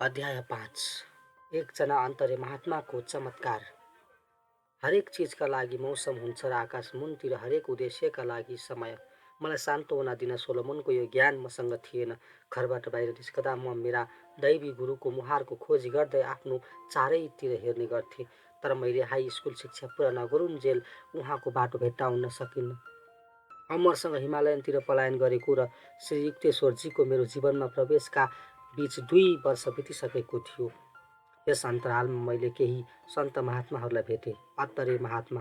अध्याय 5। एकजना अन्तरे महात्माको चमत्कार। हरेक चिजका लागि मौसम हुन्छ र आकाश मुनतिर हरेक उद्देश्यका लागि समय। मलाई सान्त्वना दिन सोलोमनको यो ज्ञान मसँग थिएन। घरबाट बाहिर निस्कदा म मेरा दैवी गुरुको मुहारको खोजी गर्दै आफ्नो चारैतिर हेर्ने गर्थेँ। तर मैले हाई स्कुल शिक्षा पुरा नगरुन्जेल उहाँको बाटो भेट्टाउन सकिनँ। अमरसँग हिमालयनतिर पलायन गरेको र श्री युक्तेश्वरजीको मेरो जीवनमा प्रवेशका बीच 2 वर्ष बितिसकेको थियो। यस अन्तरालमा मैले केही सन्त महात्माहरूलाई भेटेँ। अत्तरे महात्मा,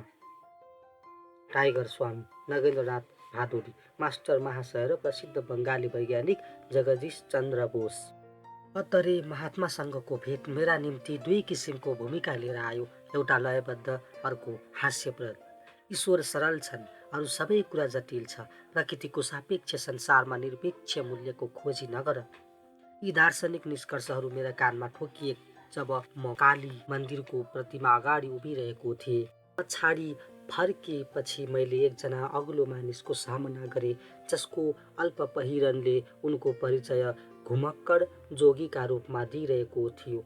टाइगर स्वामी, नगेन्द्रनाथ भादुडी, मास्टर महाशय र प्रसिद्ध बङ्गाली वैज्ञानिक जगदीश चन्द्र बोस। अत्तरे महात्मासँगको भेट मेरा निम्ति 2 किसिमको भूमिका लिएर आयो। एउटा लयबद्ध, अर्को हास्यप्रद। ईश्वर सरल छन्, अरू सबै कुरा जटिल छ। प्रकृतिको सापेक्ष संसारमा निरपेक्ष मूल्यको खोजी नगर। यी दार्शनिक निष्कर्षहरू मेरा कानमा ठोकिए जब म काली मन्दिरको प्रतिमा अगाडि उभिरहेको थिएँ। पछाडि फर्केपछि मैले एकजना अग्लो मानिसको सामना गरेँ जसको अल्प पहिरनले उनको परिचय घुमक्कड जोगीका रूपमा दिइरहेको थियो।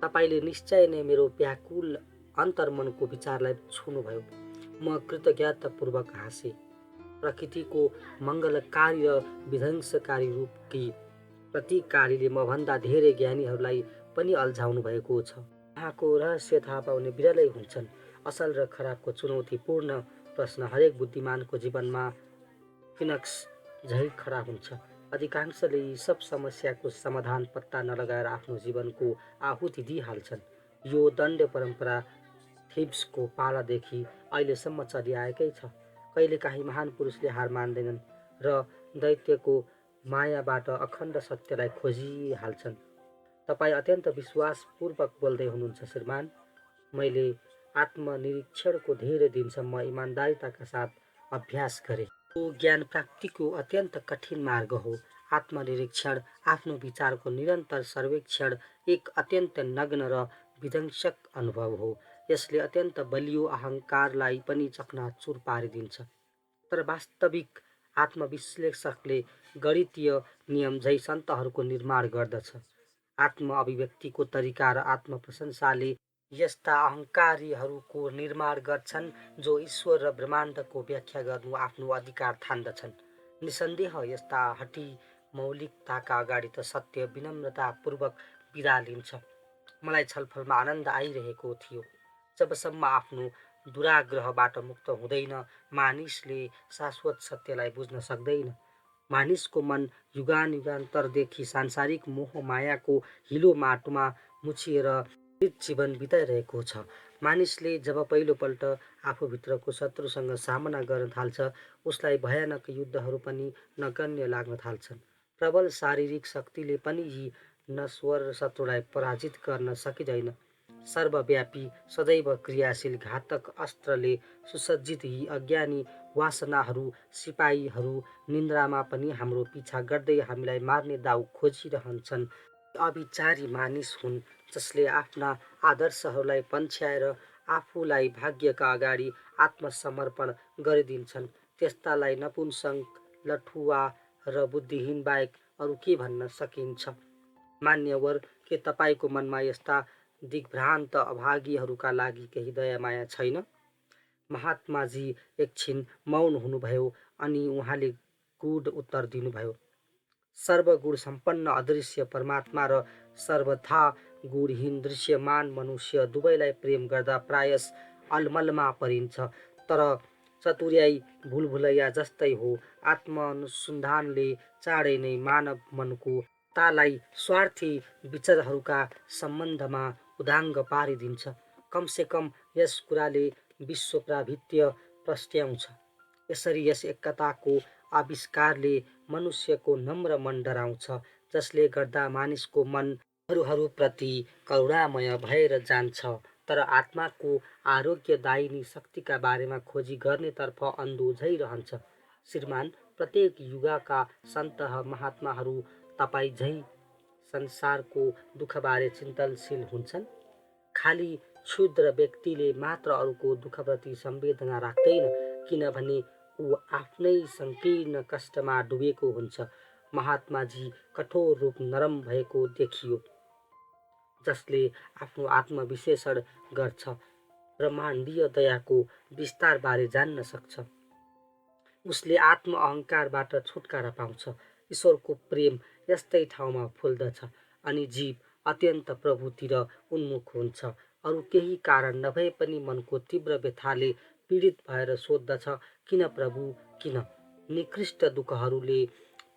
तपाईँले निश्चय नै मेरो व्याकुल अन्तर्मनको विचारलाई छुनुभयो। म कृतज्ञतापूर्वक हाँसेँ। प्रकृतिको मङ्गलकारी र विध्वंसकारी रूपकी प्रतीककारीले मभन्दा धेरै ज्ञानीहरूलाई पनि अल्झाउनु भएको छ। उहाँको रहस्य थाहा पाउने बिरलै हुन्छन्। असल र खराबको चुनौतीपूर्ण प्रश्न हरेक बुद्धिमानको जीवनमा फिनक्स झै खडा हुन्छ। अधिकांशले यी सब समस्याको समाधान पत्ता नलगाएर आफ्नो जीवनको आहुति दिइहाल्छन्। यो दण्ड परम्परा थिब्सको पालादेखि अहिलेसम्म चलिआएकै छ। कहिलेकाहीँ महान पुरुषले हार मान्दैनन् र दैत्यको मायाबाट अखण्ड सत्यलाई खोजिहाल्छन्। तपाईँ अत्यन्त विश्वासपूर्वक बोल्दै हुनुहुन्छ श्रीमान। मैले आत्मनिरीक्षणको धेरै दिनसम्म इमान्दारिताका साथ अभ्यास गरेँ। यो ज्ञान प्राप्तिको अत्यन्त कठिन मार्ग हो। आत्मनिरीक्षण, आफ्नो विचारको निरन्तर सर्वेक्षण एक अत्यन्त नग्न र विध्वंसक अनुभव हो। यसले अत्यन्त बलियो अहङ्कारलाई पनि चकनाचुर पारिदिन्छ। तर वास्तविक आत्मविश्लेषकले गणितीय नियम झै सन्तहरूको निर्माण गर्दछ। आत्म अभिव्यक्तिको तरिका र आत्मप्रशंसाले यस्ता अहङ्कारीहरूको निर्माण गर्छन् जो ईश्वर र ब्रह्माण्डको व्याख्या गर्नु आफ्नो अधिकार ठान्दछन्। निसन्देह यस्ता हठी मौलिकताका अगाडि त सत्य विनम्रतापूर्वक बिदा लिन्छ। मलाई छलफलमा आनन्द आइरहेको थियो। जबसम्म आफ्नो दुराग्रहबाट मुक्त हुँदैन, मानिसले शाश्वत सत्यलाई बुझ्न सक्दैन। मानिसको मन युगान्तरदेखि सांसारिक मोह मायाको हिलो माटोमा मुछिएर मृत जीवन बिताइरहेको छ। मानिसले जब पहिलोपल्ट आफूभित्रको शत्रुसँग सामना गर्न थाल्छ, उसलाई भयानक युद्धहरू पनि नगण्य लाग्न थाल्छन्। प्रबल शारीरिक शक्तिले पनि यी नश्वर शत्रुलाई पराजित गर्न सकिँदैन। सर्वव्यापी, सदैव क्रियाशील घातक अस्त्रले सुसज्जित यी अज्ञानी वासनाहरू सिपाहीहरू निन्द्रामा पनि हाम्रो पिछा गर्दै हामीलाई मार्ने दाउ खोजिरहन्छन्। अविचारी मानिस हुन् जसले आफ्ना आदर्शहरूलाई पन्छ्याएर आफूलाई भाग्यका अगाडि आत्मसमर्पण गरिदिन्छन्। त्यस्तालाई नपुंसक, लठुवा र बुद्धिहीन बाहेक अरू के भन्न सकिन्छ? मान्यवर, के तपाईँको मनमा यस्ता दिग्भ्रान्त अभागीहरूका लागि केही दया माया छैन? महात्माजी एकछिन मौन हुनुभयो अनि उहाँले गूढ उत्तर दिनुभयो। सर्वगुण सम्पन्न अदृश्य परमात्मा र सर्वथा गुणहीन दृश्यमान मनुष्य दुवैलाई प्रेम गर्दा प्रायश अलमलमा परिन्छ। तर चतुर्याई भुलभुलैया जस्तै हो। आत्मअनुसन्धानले चाँडै नै मानव मनको तालाई स्वार्थी विचारहरूका सम्बन्धमा उदाङ्ग पारिदिन्छ। कमसेकम यस कुराले विश्वप्राभित्य प्रस्ट्याउँछ। यसरी यस एकताको आविष्कारले मनुष्यको नम्र मन डराउँछ, जसले गर्दा मानिसको मन अरूहरूप्रति करुणामय भएर जान्छ, तर आत्माको आरोग्यदायिनी शक्तिका बारेमा खोजी गर्नेतर्फ अन्धो झै रहन्छ। श्रीमान, प्रत्येक युगका सन्त महात्माहरू तपाईँ झै संसारको दुःखबारे चिन्तनशील हुन्छन्। खाली क्षुद्र व्यक्तिले मात्र अरूको दुःखप्रति संवेदना राख्दैन, किनभने ऊ आफ्नै सङ्कीर्ण कष्टमा डुबेको हुन्छ। महात्माजी कठोर रूप नरम भएको देखियो। जसले आफ्नो आत्मविश्लेषण गर्छ र ब्रह्माण्डीय दयाको विस्तारबारे जान्न सक्छ, उसले आत्म अहङ्कारबाट छुटकारा पाउँछ। ईश्वरको प्रेम यस्तै ठाउँमा फुल्दछ अनि जीव अत्यन्त प्रभुतिर उन्मुख हुन्छ। अरू केही कारण नभए पनि मनको तीव्र व्यथाले पीडित भएर सोद्धछ, किन प्रभु, किन? निकृष्ट दुःखहरूले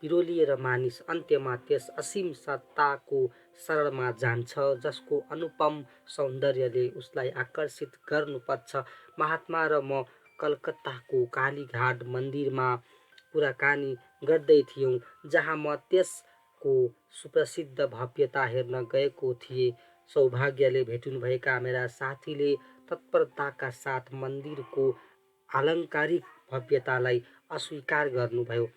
पिरोलिएर मानिस अन्त्यमा त्यस असीम सत्ताको शरणमा जान्छ जसको अनुपम सौन्दर्यले उसलाई आकर्षित गर्नुपर्छ। महात्मा र म कलकत्ताको कालीघाट मन्दिरमा कुराकानी गर्दै थियौँ, जहाँ म त्यसको सुप्रसिद्ध भव्यता हेर्न गएको थिएँ। सौभाग्यले भेट्नुभएका मेरा साथीले तत्परताका साथ मन्दिरको आलङ्कारिक भव्यतालाई अस्वीकार गर्नुभयो।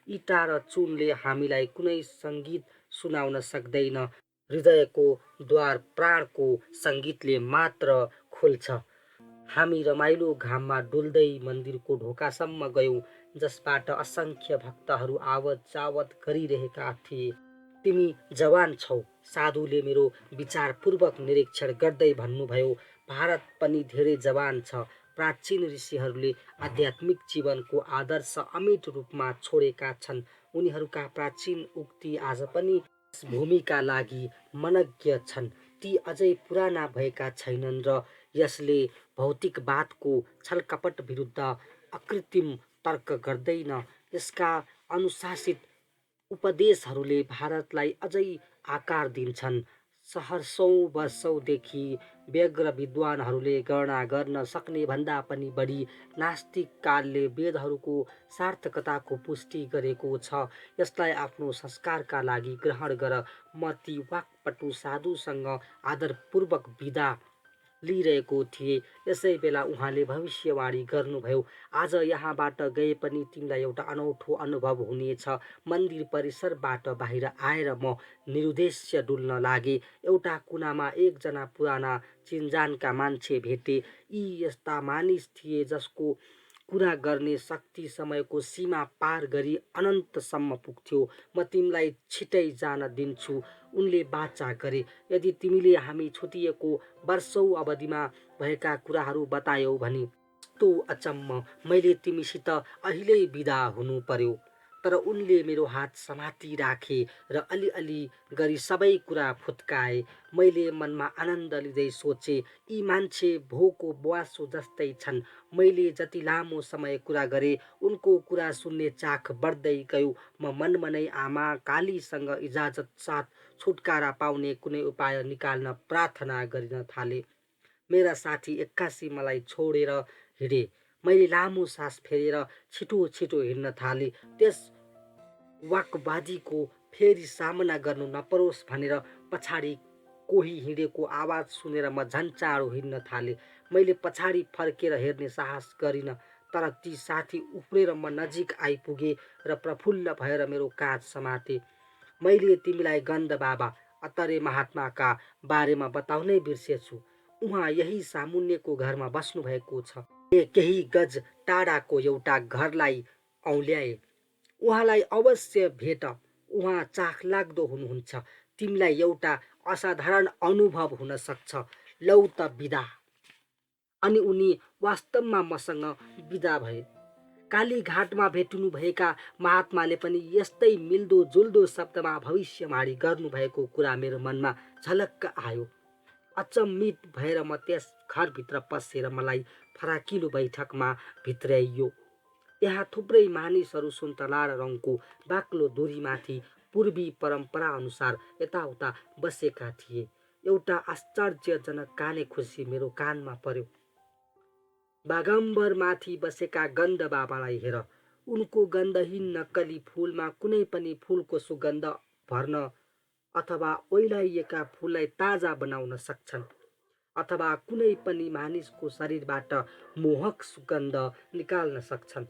इँटा र चुनले हामीलाई कुनै सङ्गीत सुनाउन सक्दैन, हृदयको द्वार प्राणको सङ्गीतले मात्र खोल्छ। हामी रमाइलो घाममा डुल्दै मन्दिरको ढोकासम्म गयौँ, जसबाट असङ्ख्य भक्तहरू आवत जावत गरिरहेका थिए। तिमी जवान छौ, साधुले मेरो विचारपूर्वक निरीक्षण गर्दै भन्नुभयो। भारत पनि धेरै जवान छ। प्राचीन ऋषिहरूले आध्यात्मिक जीवनको आदर्श अमिट रूपमा छोडेका छन्। उनीहरूका प्राचीन उक्ति आज पनि यस भूमिका लागि मनज्ञ छन्। ती अझै पुराना भएका छैनन् र यसले भौतिकवादको छलकपट विरुद्ध अकृत्रिम तर्क गर्दैन। यसका अनुशासित उपदेशहरूले भारतलाई अझै आकार दिन्छन्। सहर्षौं वर्षौंदेखि व्यग्र विद्वानहरूले गणना गर्न सक्ने भन्दा पनि बढी नास्तिक कालले वेदहरूको सार्थकताको पुष्टि गरेको छ। यसलाई आफ्नो संस्कारका लागि ग्रहण गर। म ती वाक्पटु साधुसँग आदरपूर्वक बिदा लिइरहेको थिएँ, यसै बेला उहाँले भविष्यवाणी गर्नुभयो, आज यहाँबाट गए पनि तिमीलाई एउटा अनौठो अनुभव हुनेछ। मन्दिर परिसरबाट बाहिर आएर म निरुद्देश्य डुल्न लागे। एउटा कुनामा एकजना पुराना चिनजानका मान्छे भेटे। यी यस्ता मानिस थिए जसको कुरा गर्ने शक्ति समयको सीमा पार गरी अनन्तसम्म पुग्थ्यो। म तिमीलाई छिटै जान दिन्छु, उनले वाचा गरे। यदि तिमीले हामी छुटिएको वर्षौं अवधिमा भएका कुराहरू बतायौ भने कस्तो अचम्म, मैले तिमीसित अहिल्यै बिदा हुनु पर्यो। तर उनले मेरो हात समाती राखे र अलिअलि गरी सबै कुरा फुत्काए। मैले मनमा आनन्द लिँदै सोचे, यी मान्छे भोको ब्वाँसो जस्तै छन्। मैले जति लामो समय कुरा गरे, उनको कुरा सुन्ने चाख बढ्दै गयो। म मनमनै आमा कालीसँग इजाजत साथ छुटकारा पाउने कुनै उपाय निकाल्न प्रार्थना गरिन थाले। मेरा साथी एक्कासी मलाई छोडेर हिँडे। मैले लामो सास फेरेर छिटो छिटो हिँड्न थालेँ। त्यस वाकवादीको फेरि सामना गर्नु नपरोस् भनेर पछाडि कोही हिँडेको आवाज सुनेर म झन् चाँडो हिँड्न थालेँ। मैले पछाडि फर्केर हेर्ने साहस गरिनँ, तर ती साथी उफ्रेर म नजिक आइपुगे र प्रफुल्ल भएर मेरो काँध समाते। मैले तिमीलाई गन्ध बाबा अत्तरे महात्माका बारेमा बताउनै बिर्सेछु। उहाँ यही सामुन्नेको घरमा बस्नुभएको छ। केही गज टाढाको एउटा घरलाई औँल्याए। उहाँलाई अवश्य भेट, उहाँ चाखलाग्दो हुनुहुन्छ। तिमीलाई एउटा असाधारण अनुभव हुन सक्छ। लौ त बिदा। अनि उनी वास्तवमा मसँग बिदा भए। कालीघाटमा भेट्नुभएका महात्माले पनि यस्तै मिल्दो जुल्दो शब्दमा भविष्यवाणी गर्नुभएको कुरा मेरो मनमा झलक्क आयो। अचम्मित भएर म त्यस घरभित्र पसेर मलाई फराकिलो बैठकमा भित्र्याइयो। यहाँ थुप्रै मानिसहरू सुन्तला र रङको बाक्लो दूरीमाथि पूर्वी परम्परा अनुसार यताउता बसेका थिए। एउटा आश्चर्यजनक काने खुसी मेरो कानमा पर्यो। बागम्बर माथि बसेका गन्ध बाबालाई हेर। उनको गन्धहीन नक्कली फुलमा कुनै पनि फुलको सुगन्ध भर्न अथवा ओइलाइएका फुललाई ताजा बनाउन सक्छन्, अथवा कुनै पनि मानिसको शरीरबाट मोहक सुगन्ध निकाल्न सक्छन्।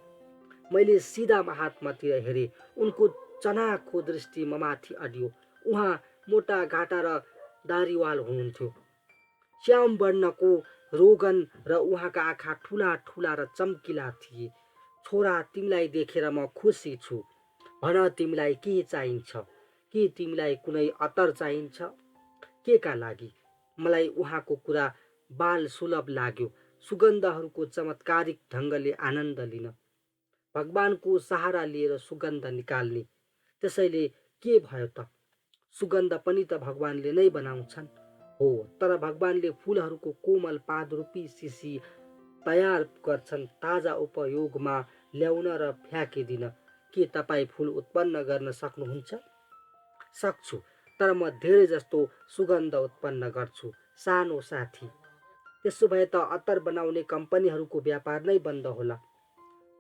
मैले सिधा महात्मातिर हेरेँ। उनको चनाखो दृष्टि ममाथि अडियो। उहाँ मोटा घाटा र दारीवाल हुनुहुन्थ्यो। श्याम वर्णको रोगन र उहाँका आँखा ठुला ठुला र चम्किला थिए। छोरा, तिमीलाई देखेर म खुसी छु। भन, तिमीलाई के चाहिन्छ? के तिमीलाई कुनै अत्तर चाहिन्छ? केका लागि? मलाई उहाँको कुरा बाल सुलभ लाग्यो। सुगन्धहरूको चमत्कारिक ढङ्गले आनन्द लिन, भगवानको सहारा लिएर सुगन्ध निकाल्ने। त्यसैले के भयो त? सुगन्ध पनि त भगवानले नै बनाउँछन्। हो, तर भगवानले फुलहरूको कोमल पादरूपी शिशी तयार गर्छन् ताजा उपयोगमा ल्याउन र फ्याँकिदिन। के तपाईँ फुल उत्पन्न गर्न सक्नुहुन्छ? सक्छु, तर म धेरै जस्तो सुगन्ध उत्पन्न गर्छु, सानो साथी। त्यसो भए त अत्तर बनाउने कम्पनीहरूको व्यापार नै बन्द होला।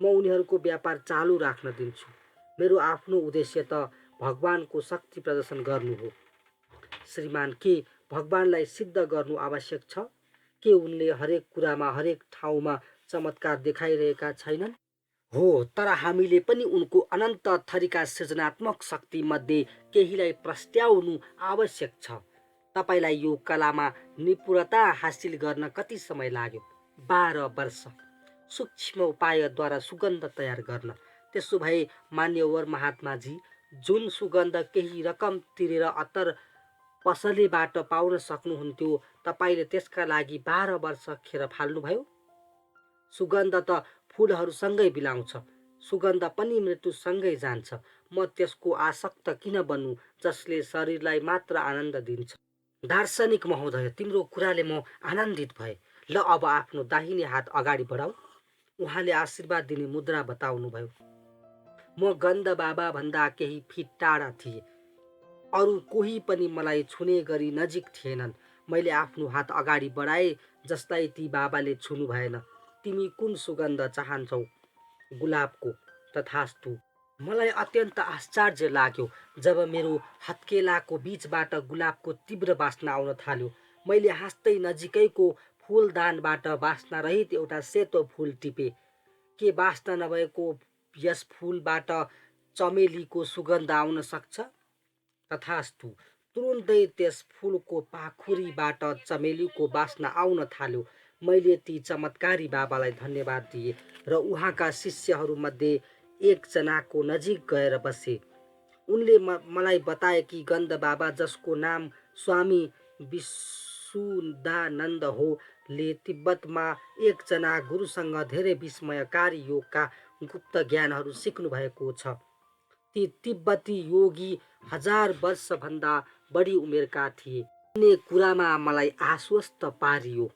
म उनीहरूको व्यापार चालु राख्न दिन्छु। मेरो आफ्नो उद्देश्य त भगवानको शक्ति प्रदर्शन गर्नु हो। श्रीमान, के भगवानलाई सिद्ध गर्नु आवश्यक छ? के उनले हरेक कुरामा हरेक ठाउँमा चमत्कार देखाइरहेका छैनन्? हो, तर हामीले पनि उनको अनन्त थरीका सृजनात्मक शक्तिमध्ये केहीलाई प्रस्ट्याउनु आवश्यक छ। तपाईँलाई यो कलामा निपुणता हासिल गर्न कति समय लाग्यो? 12 वर्ष। सूक्ष्म उपायद्वारा सुगन्ध तयार गर्न। त्यसो भए मान्यवर महात्माजी, जुन सुगन्ध केही रकम तिरेर अत्तर पसलेबाट पाउन सक्नुहुन्थ्यो, तपाईँले त्यसका लागि 12 वर्ष खेर फाल्नुभयो। सुगन्ध त फुलहरूसँगै बिलाउँछ, सुगन्ध पनि मृत्युसँगै जान्छ। म त्यसको आसक्त किन बन्नु जसले शरीरलाई मात्र आनन्द दिन्छ? दार्शनिक महोदय, तिम्रो कुराले म आनन्दित भए। ल, अब आफ्नो दाहिने हात अगाडि बढाऊ। उहाँले आशीर्वाद दिने मुद्रा बताउनुभयो। म गन्ध बाबा भन्दा केही फिट टाढा थिएँ। अरू कोही पनि मलाई छुने गरी नजिक थिएनन्। मैले आफ्नो हात अगाडि बढाए जसलाई ती बाबाले छुनु भएन। तिमी कुन सुगन्ध चाहन्छौ? गुलाबको। तथास्तु। मलाई अत्यन्त आश्चर्य लाग्यो जब मेरो हत्केलाको बीचबाट गुलाबको तीव्र बास्ना आउन थाल्यो। मैले हाँस्दै नजिकैको फुलदानबाट बास्ना रहित एउटा सेतो फुल टिपे। के बास्ना नभएको यस फुलबाट चमेलीको सुगन्ध आउन सक्छ? तथास्तु। तुरुन्तै त्यस फुलको पाखुरीबाट चमेलीको बास्ना आउन थाल्यो। मैले ती चमत्कारी बाबालाई धन्यवाद दिएँ र उहाँका शिष्यहरूमध्ये एकजनाको नजिक गएर बसे। उनले मलाई बताए कि गन्ध बाबा, जसको नाम स्वामी विशुद्धानन्द हो, ले तिब्बतमा एकजना गुरुसँग धेरै विस्मयकारी योगका गुप्त ज्ञानहरू सिक्नु भएको छ। ती तिब्बती योगी 1000 वर्षभन्दा बढी उमेरका थिए। अन्य कुरामा मलाई आश्वस्त पारियो।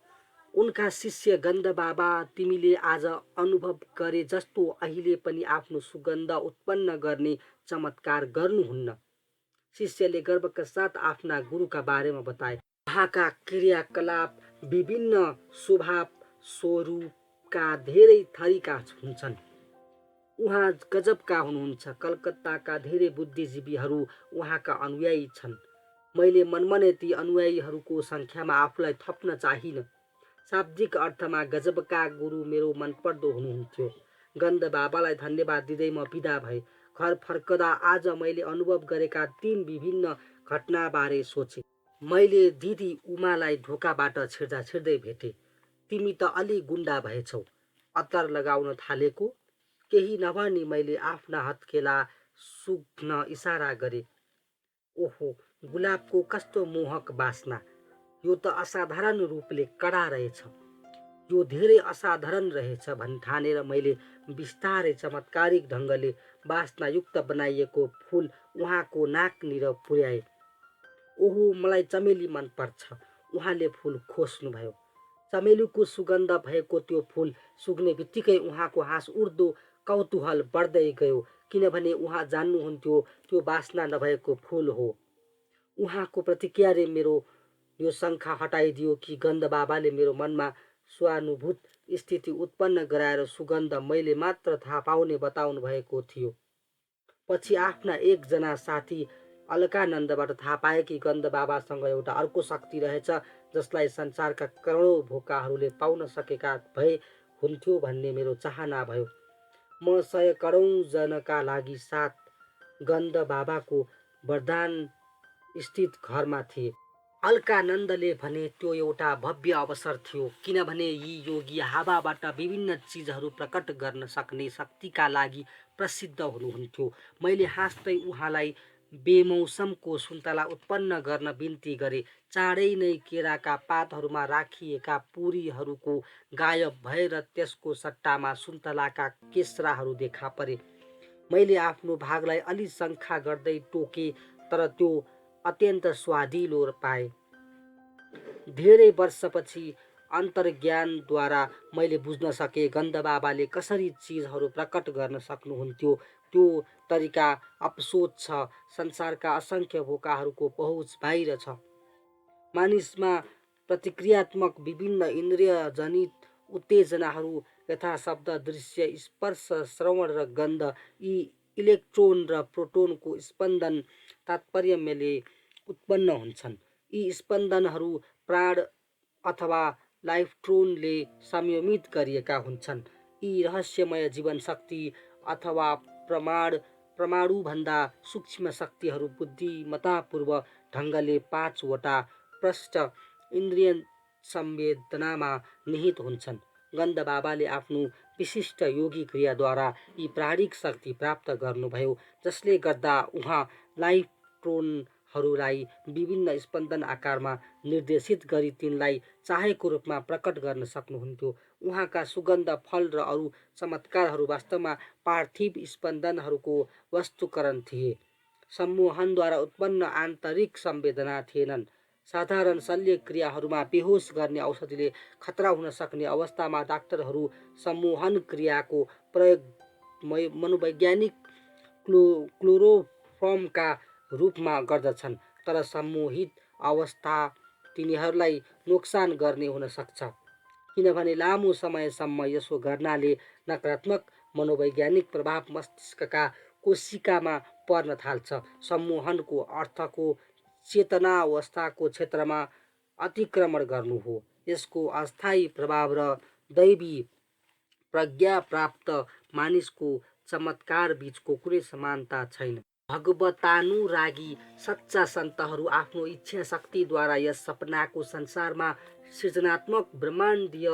उनका शिष्य गन्ध बाबा तिमीले आज अनुभव गरे जस्तो अहिले पनि आफ्नो सुगन्ध उत्पन्न गर्ने चमत्कार गर्नुहुन्न। शिष्यले गर्वका साथ आफ्ना गुरुका बारेमा बताए। उहाँका क्रियाकलाप विभिन्न स्वभाव स्वरूपका धेरै थरीका हुन्छन्। उहाँ गजबका हुनुहुन्छ। कलकत्ताका धेरै बुद्धिजीवीहरू उहाँका अनुयायी छन्। मैले मनमनै ती अनुयायीहरूको सङ्ख्यामा आफूलाई थप्न चाहिन। शाब्दिक अर्थमा गजबका गुरु मेरो मनपर्दो हुनुहुन्थ्यो। गन्ध बाबालाई धन्यवाद दिँदै म बिदा भएँ। घर फर्कदा आज मैले अनुभव गरेका 3 विभिन्न घटनाबारे सोचेँ। मैले दिदी उमालाई ढोकाबाट छिर्दा छिर्दै भेटेँ। तिमी त अलि गुन्डा भएछौ। अत्तर लगाउन थालेको? केही नभनी मैले आफ्ना हत्केला सुघ्न इसारा गरेँ। ओहो, गुलाबको कस्तो मोहक बास्ना! यो त असाधारण रूपले कडा रहेछ। यो धेरै असाधारण रहेछ भनी ठानेर मैले बिस्तारै चमत्कारिक ढङ्गले बास्नायुक्त बनाइएको फुल उहाँको नाकनिर पुर्याए। ओहो, मलाई चमेली मनपर्छ। उहाँले फुल खोस्नुभयो। चमेलीको सुगन्ध भएको त्यो फुल सुक्ने बित्तिकै उहाँको हाँस उठ्दो कौतूहल बढ्दै गयो, किनभने उहाँ जान्नुहुन्थ्यो त्यो बास्ना नभएको फुल हो। उहाँको प्रतिक्रियाले मेरो यो शङ्का हटाइदियो कि गन्ध बाबाले मेरो मनमा स्वानुभूत स्थिति उत्पन्न गराएर सुगन्ध मैले मात्र थाहा पाउने बताउनु भएको थियो। पछि आफ्ना एकजना साथी अलकानन्दबाट थाहा पाए कि गन्ध बाबासँग एउटा अर्को शक्ति रहेछ जसलाई संसारका करोडौँ भोकाहरूले पाउन सकेका भए हुन्थ्यो भन्ने मेरो चाहना भयो। म 100 करोड जनका लागि साथ गन्ध बाबाको वरदान स्थित घरमा थिए। अलकानन्दले भने त्यो एउटा भव्य अवसर थियो, किनभने यी योगी हावाबाट विभिन्न चिजहरू प्रकट गर्न सक्ने शक्तिका लागि प्रसिद्ध हुनुहुन्थ्यो। मैले हाँस्दै उहाँलाई बेमौसमको सुन्तला उत्पन्न गर्न बिन्ती गरे। चाँडै नै केराका पातहरूमा राखिएका पुरीहरूको गायब भए र त्यसको सट्टामा सुन्तलाका केस्राहरू देखा परे। मैले आफ्नो भागलाई अलि शङ्का गर्दै टोके, तर त्यो अत्यन्त स्वादिलो पाएँ। धेरै वर्षपछि अन्तर्ज्ञानद्वारा मैले बुझ्न सकेँ गन्धबाबाले कसरी चिजहरू प्रकट गर्न सक्नुहुन्थ्यो। त्यो तरिका अफसोच छ, संसारका असङ्ख्य भोकाहरूको पहुँच बाहिर छ। मानिसमा प्रतिक्रियात्मक विभिन्न इन्द्रियजनित उत्तेजनाहरू यथा शब्द, दृश्य, स्पर्श, श्रवण र गन्ध, यी इलेक्ट्रोन र प्रोटोनको स्पन्दन तात्पर्यले उत्पन्न हुन्छन्। यी स्पन्दनहरू प्राण अथवा लाइफट्रोनले संयमित गरिएका हुन्छन्। यी रहस्यमय जीवनशक्ति अथवा परमाणुभन्दा सूक्ष्म शक्तिहरू बुद्धिमत्तापूर्वक ढङ्गले 5 वटा पृष्ठ इन्द्रिय संवेदनामा निहित हुन्छन्। गन्धबाबाले आफ्नो विशिष्ट योगी क्रियाद्वारा यी प्राणिक शक्ति प्राप्त गर्नुभयो, जसले गर्दा उहाँ इलेक्ट्रोनहरूलाई विभिन्न स्पन्दन आकारमा निर्देशित गरी तिनलाई चाहेको रूपमा प्रकट गर्न सक्नुहुन्थ्यो। उहाँका सुगन्ध, फल र अरू चमत्कारहरू वास्तवमा पार्थिव स्पन्दनहरूको वस्तुकरण थिए, सम्मोहनद्वारा उत्पन्न आन्तरिक संवेदना थिएनन्। साधारण शल्यक्रियाहरूमा बेहोस गर्ने औषधिले खतरा हुन सक्ने अवस्थामा डाक्टरहरू सम्मोहन क्रियाको प्रयोग मनोवैज्ञानिक क्लोरोफर्मका रूपमा गर्दछन्, तर सम्मोहित अवस्था तिनीहरूलाई नोक्सान गर्ने हुन सक्छ, किनभने लामो समयसम्म यसो गर्नाले नकारात्मक मनोवैज्ञानिक प्रभाव मस्तिष्कका कोशिकामा पर्न थाल्छ। सम्मोहनको अर्थको चेतनावस्थाको क्षेत्रमा अतिक्रमण गर्नु हो। यसको अस्थायी प्रभाव र दैवी प्रज्ञाप्राप्त मानिसको चमत्कार बीचको कुनै समानता छैन। भगवतानुरागी सच्चा सन्तहरू आफ्नो इच्छा शक्तिद्वारा यस सपनाको संसारमा सृजनात्मक ब्रह्माण्डीय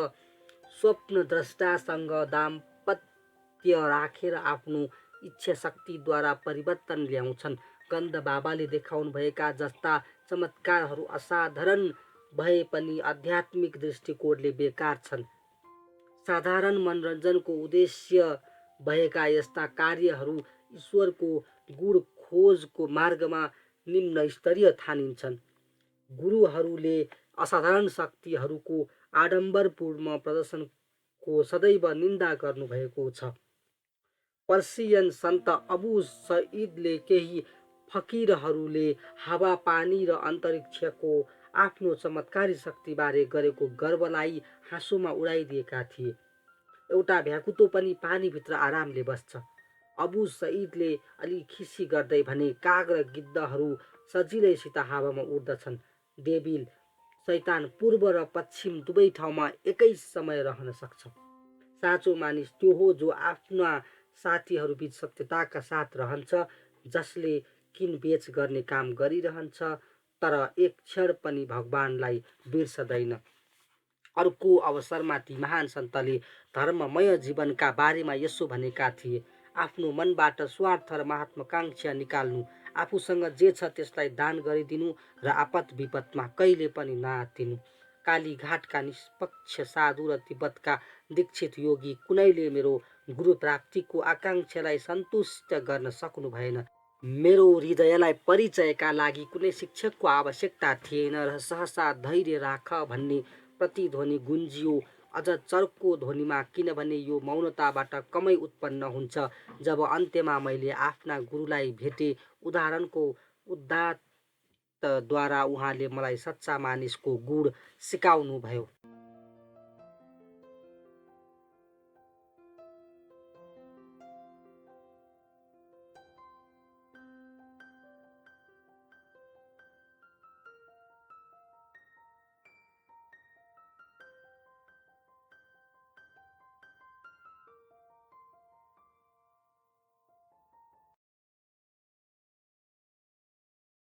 स्वप्नद्रष्टासँग दाम्पत्य राखेर आफ्नो इच्छा शक्तिद्वारा परिवर्तन ल्याउँछन्। गन्धबाबाले देखाउनुभएका जस्ता चमत्कारहरू असाधारण भए पनि आध्यात्मिक दृष्टिकोणले बेकार छन्। साधारण मनोरञ्जनको उद्देश्य भएका यस्ता कार्यहरू ईश्वरको गूढ खोजको मार्गमा निम्न स्तरीय ठानिन्छन्। गुरुहरूले असाधारण शक्तिहरूको आडम्बरपूर्ण प्रदर्शनको सदैव निन्दा गर्नुभएको छ। पर्सियन सन्त अबू सईदले केही फकिरहरूले हावापानी र अन्तरिक्षको आफ्नो चमत्कारी शक्तिबारे गरेको गर्वलाई हाँसोमा उडाइदिएका थिए। एउटा भ्याकुतो पनि पानीभित्र आरामले बस्छ। अबू सईदले अलि खिसी गर्दै भने, काग र गिद्धहरू सजिलैसित हावामा उड्दछन्। डेभिल, शैतान पूर्व र पश्चिम दुवै ठाउँमा एकै समय रहन सक्छ। साँचो मानिस त्यो हो जो आफ्ना साथीहरूबीच सत्यताका साथ रहन्छ, जसले किनबेच गर्ने काम गरिरहन्छ तर एक क्षण पनि भगवानलाई बिर्सदैन। अर्को अवसरमा ती महान सन्तले धर्ममय जीवनका बारेमा यसो भनेका थिए, आफ्नो मनबाट स्वार्थ र महत्वाकांक्षा निकाल्नु, आफूसँग जे छ त्यसलाई दान गरिदिनु र आपत विपदमा कहिले पनि नआत्तिनु। कालीघाटका निष्पक्ष साधु र तिब्बतका दीक्षित योगी कुनैले मेरो गुरु प्राप्तिको आकांक्षालाई सन्तुष्ट गर्न सक्नु भएन। मेरो हृदयलाई परिचयका लागि कुनै शिक्षकको आवश्यकता थिएन र सहसा धैर्य राख भन्ने प्रतिध्वनि गुन्जियो, अझ चर्को ध्वनिमा, किनभने यो मौनताबाट कमै उत्पन्न हुन्छ। जब अन्त्यमा मैले आफ्ना गुरुलाई भेटे, उदाहरणको उदात्तद्वारा उहाँले मलाई सच्चा मानिसको गुण सिकाउनुभयो।